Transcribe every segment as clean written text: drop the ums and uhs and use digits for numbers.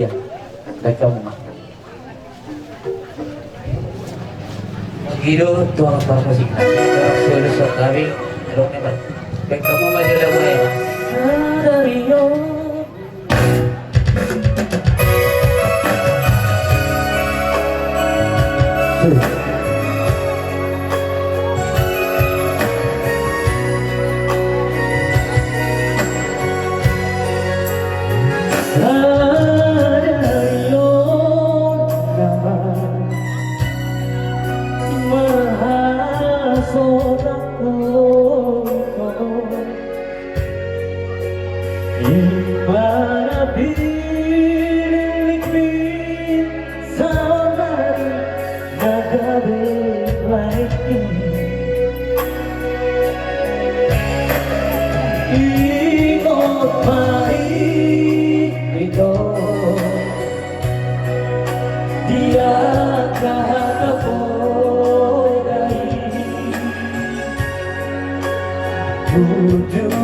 Ya, kacau. Giro tuang para musik nanti kalau solo kami kalau memang baik kamu masih lagu ya Sadario Para piling saudari nagabi lagi ingat baik itu dia kata podai ujung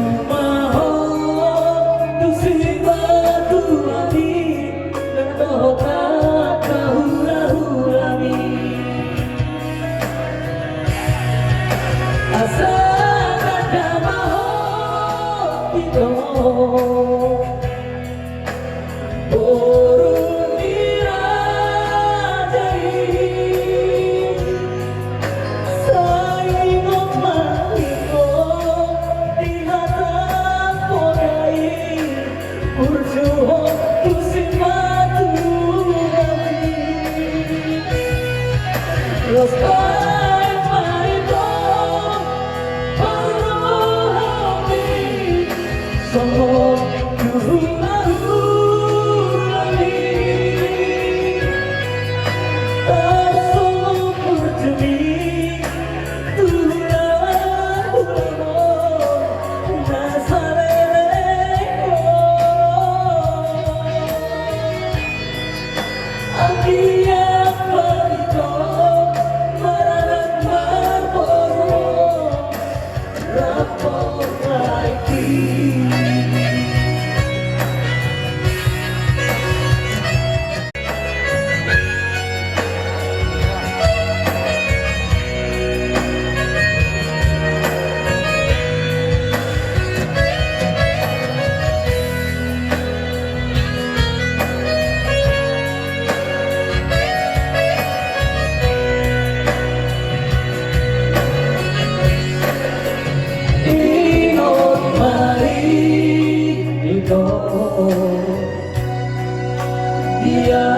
dia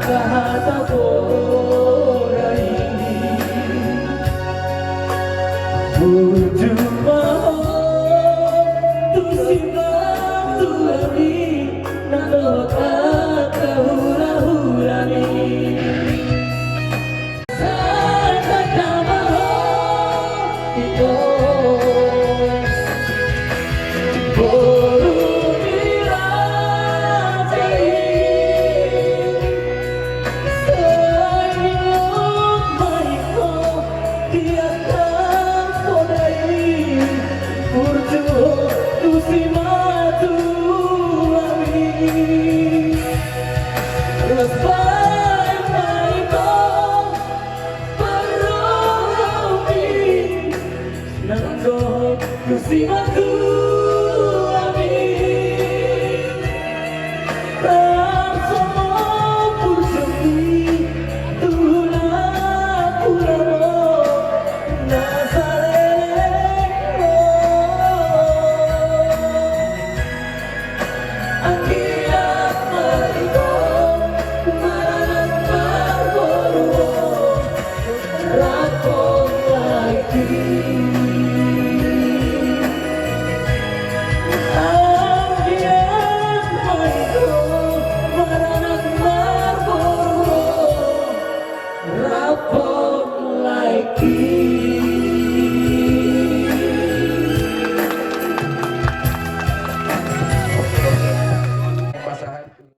kata podai berjumpa tu simpan tu lagi nado kata hura-hurani santa kamaho itu Cima tu amin bersama purjumi tulah pulau Nazareno akiat mereka maran berboru rakon lagi